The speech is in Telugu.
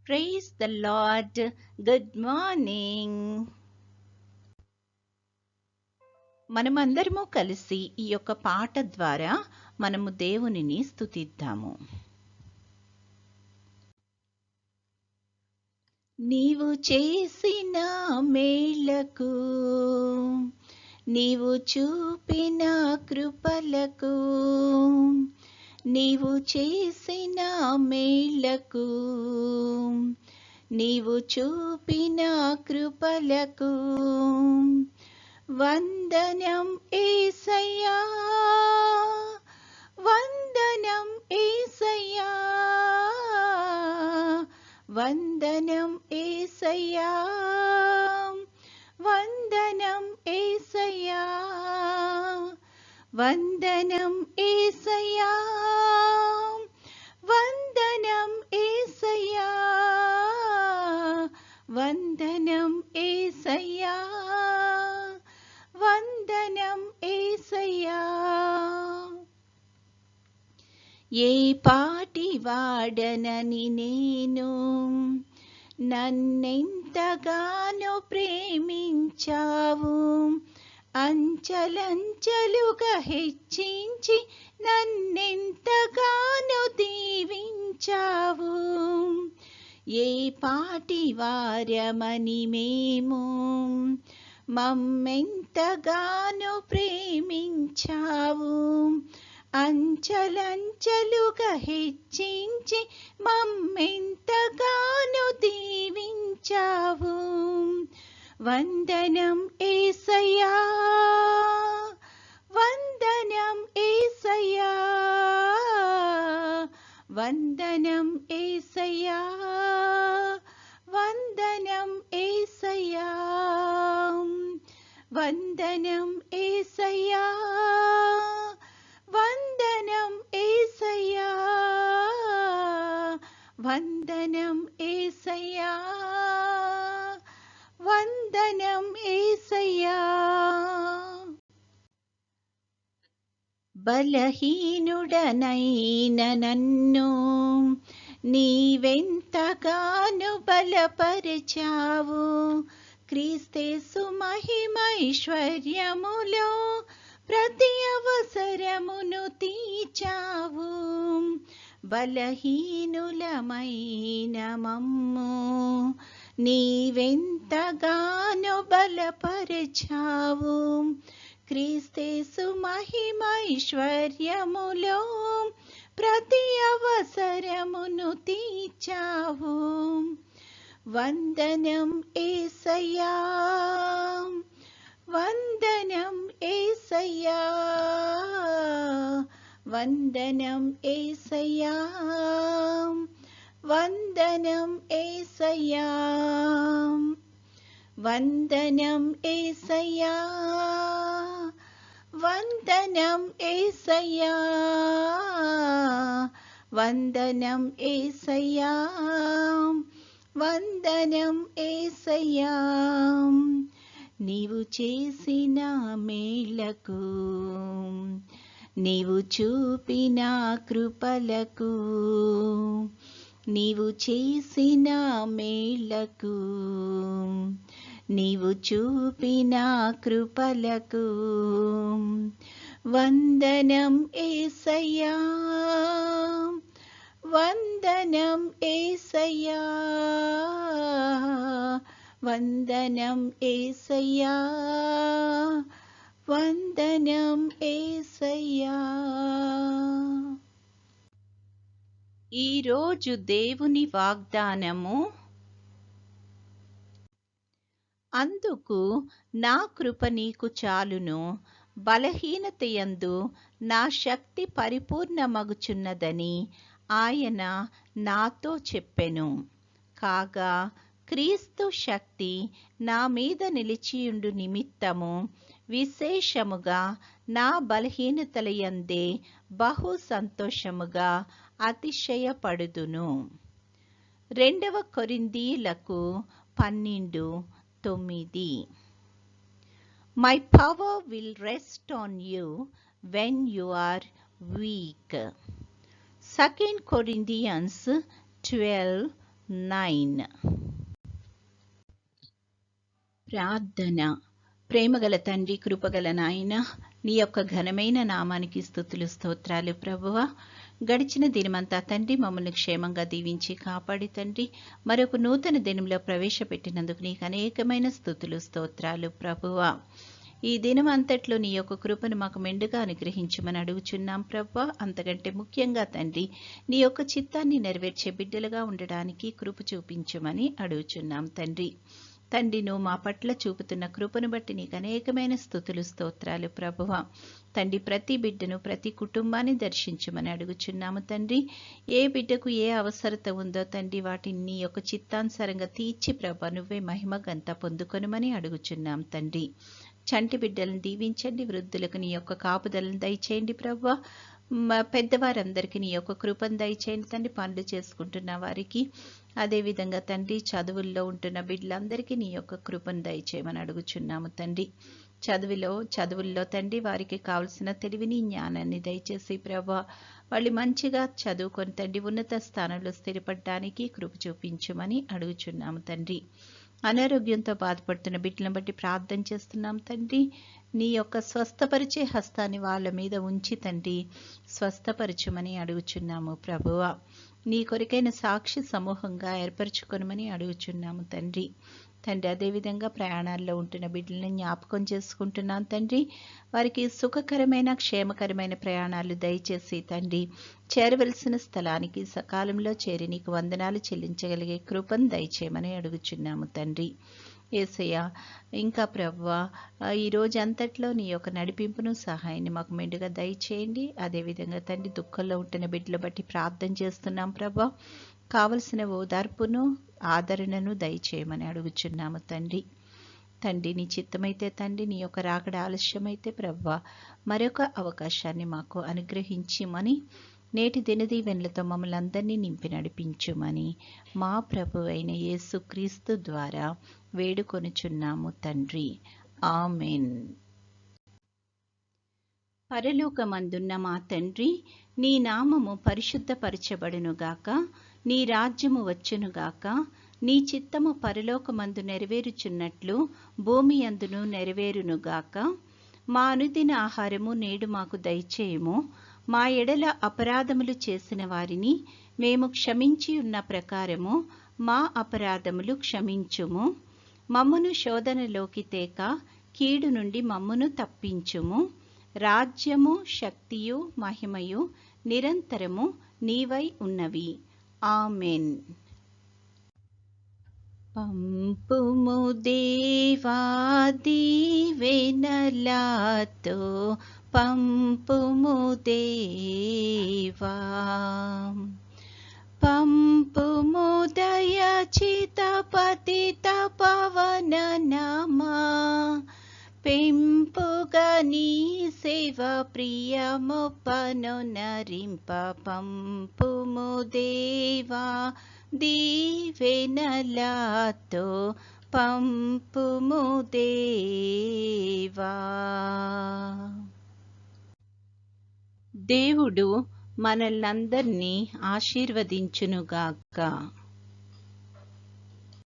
Praise the Lord. Good morning. మనమందరము కలిసి ఈ యొక్క పాట ద్వారా మనము దేవునిని స్తుతిద్దాము. నీవు చేసిన మేళ్లకు, నీవు చూపిన కృపలకు, నీవు చేసిన మేళ్లకు, నీవు చూపిన కృపలకు వందనం యేసయ్యా, వందనం యేసయ్యా, వందనం యేసయ్యా, వందనం యేసయ్యా, వందనం యేసయ్యా, వందనం యేసయ్యా, వందనం యేసయ్యా, వందనం యేసయ్యా. ఏ పాటి వాడనని నేను, నన్నెంతగానో ప్రేమించావు, అంచలంచలుగా హెచ్చించి నన్నెంతగానో దీవించావు. ఏ పాటి వారమని మేము, మమ్మెంతగానో ప్రేమించావు, అంచలంచలుగా హెచ్చించి మమ్మెంతగానో దీవించావు. వందనం యేసయ్యా, వందనం యేసయ్యా, వందనం యేసయ్యా, వందనం యేసయ్యా, వందనం యేసయ్యా, వందనం యేసయ్యా, వందనం యేసయ్యా, వందనం యేసయ్యా. బలహీనుడనైన నన్ను నీవెంతగానో బలపరిచావు, క్రీస్తేసు మహిమైశ్వర్యములో ప్రతి అవసరమును తీర్చావు. బలహీనులమైన మమ్ము నీవెంతగానో బలపరిచావు, క్రీస్తేసు మహిమైశ్వర్యములో ప్రతి అవసరమును తీర్చావు. వందనం యేసయ్యా, వందనం యేసయ్యా, వందనం యేసయ్యా, వందనం యేసయ్యా, వందనం యేసయ్యా, వందనం యేసయ్యా, వందనం యేసయ్యా, వందనం యేసయ్యా. నీవు చేసిన మేళ్లకు, నీవు చూపిన కృపలకు, నీవు చేసిన మేళ్లకు, నీవు చూపిన కృపలకు వందనం యేసయ్యా, వందనం యేసయ్యా, వందనం యేసయ్యా, వందనం యేసయ్యా. ఈరోజు దేవుని వాగ్దానము, అందుకు నా కృప నీకు చాలును, బలహీనతయందు నా శక్తి పరిపూర్ణమగుచున్నదని ఆయన నాతో చెప్పెను. కాగా క్రీస్తు శక్తి నా మీద నిలిచియుండు నిమిత్తము విశేషముగా నా బలహీనతలయందే బహు సంతోషముగా అతిశయపడుదును. 2 కొరింథీయులకు 12:9. My power will rest on you when you are weak. 2 Corinthians 12 9. ప్రార్థన. ప్రేమగల తండ్రి, కృపగల నాయన, నీ యొక్క ఘనమైన నామానికి స్తుతులు స్తోత్రాలు ప్రభువా. గడిచిన దినమంతా తండ్రి మమ్మల్ని క్షేమంగా దీవించి కాపాడి తండ్రి మరొక నూతన దినంలో ప్రవేశపెట్టినందుకు నీకు అనేకమైన స్తుతులు స్తోత్రాలు ప్రభువా. ఈ దినం అంతట్లో నీ యొక్క కృపను మాకు మెండుగా అనుగ్రహించమని అడుగుచున్నాం ప్రభా. అంతకంటే ముఖ్యంగా తండ్రి నీ యొక్క చిత్తాన్ని నెరవేర్చే బిడ్డలుగా ఉండడానికి కృప చూపించమని అడుగుచున్నాం తండ్రి. నువ్వు మా పట్ల చూపుతున్న కృపను బట్టి నీకు అనేకమైన స్తుతులు స్తోత్రాలు ప్రభువా. తండ్రి ప్రతి బిడ్డను ప్రతి కుటుంబాన్ని దర్శించమని అడుగుచున్నాము తండ్రి. ఏ బిడ్డకు ఏ అవసరత ఉందో తండ్రి వాటిని నీ యొక్క చిత్తానుసారంగా తీర్చి ప్రభా నువ్వే మహిమ గంత పొందుకొనుమని అడుగుచున్నాం తండ్రి. చంటి బిడ్డలను దీవించండి, వృద్ధులకు నీ యొక్క కాపుదలను దయచేయండి ప్రభా. పెద్దవారందరికీ నీ యొక్క కృపను దయచేయండి తండ్రి. పనులు చేసుకుంటున్న వారికి, అదేవిధంగా తండ్రి చదువుల్లో ఉంటున్న బిడ్డలందరికీ నీ యొక్క కృపను దయచేయమని అడుగుచున్నాము తండ్రి. చదువుల్లో తండ్రి వారికి కావలసిన తెలివిని జ్ఞానాన్ని దయచేసి ప్రభా వాళ్ళు మంచిగా చదువుకొని తండ్రి ఉన్నత స్థానంలో స్థిరపడడానికి కృప చూపించమని అడుగుచున్నాము తండ్రి. అనారోగ్యంతో బాధపడుతున్న బిడ్డలను బట్టి ప్రార్థన చేస్తున్నాం తండ్రి. నీ యొక్క స్వస్థపరిచే హస్తాన్ని వాళ్ళ మీద ఉంచి తండ్రి స్వస్థపరచుమని అడుగుచున్నాము ప్రభువా. నీ కొరికైన సాక్షి సమూహంగా ఏర్పరచుకొనమని అడుగుచున్నాము తండ్రి. అదేవిధంగా ప్రయాణాల్లో ఉంటున్న బిడ్డలను జ్ఞాపకం చేసుకుంటున్నాను తండ్రి. వారికి సుఖకరమైన క్షేమకరమైన ప్రయాణాలు దయచేసి తండ్రి చేరవలసిన స్థలానికి సకాలంలో చేరి నీకు వందనాలు చెల్లించగలిగే కృపను దయచేయమని అడుగుచున్నాము తండ్రి. యేసయ్య, ఇంకా ప్రభువా ఈ రోజు అంతట్లో నీ యొక్క నడిపింపును సహాయాన్ని మాకు మెండుగా దయచేయండి. అదేవిధంగా తండ్రి దుఃఖంలో ఉంటున్న బిడ్డలు బట్టి ప్రార్థన చేస్తున్నాం ప్రభా. కావలసిన ఓదార్పును ఆదరణను దయచేయమని అడుగుచున్నాము తండ్రి. నీ చిత్తమైతే తండ్రి నీ యొక్క రాకడ ఆలస్యమైతే ప్రభువా మరొక అవకాశాన్ని మాకు అనుగ్రహించమని నేటి దినదీవెనలతో మమ్మల్ని అందరినీ నింపి నడిపించుమని మా ప్రభువైన యేసుక్రీస్తు ద్వారా వేడుకొనుచున్నాము తండ్రి. ఆమెన్. పరలోకమందున్న మా తండ్రి, నీ నామము పరిశుద్ధపరచబడునుగాక, నీ రాజ్యము వచ్చునుగాక, నీ చిత్తము పరలోకమందు నెరవేరుచున్నట్లు భూమి అందును నెరవేరునుగాక. మా అనుదిన ఆహారము నేడు మాకు దయచేయము. మా ఎడల అపరాధములు చేసిన వారిని మేము క్షమించి ఉన్న ప్రకారము మా అపరాధములు క్షమించుము. మమ్మును శోధనలోకి తేక కీడు నుండి మమ్మును తప్పించుము. రాజ్యము, శక్తియు, మహిమయు నిరంతరము నీవై ఉన్నవి. ఆమెన్. పంపుము దేవా దీవెనలతో, పంపుము దేవా. పంపుము దయచిత పతిత పవన నామా, పెంపుగా నీ సేవ ప్రియముపను నరింప. పంపుము దేవా దీవెనలతో, పంపుము దేవా. దేవుడు మనల్నందరినీ ఆశీర్వదించునుగాక.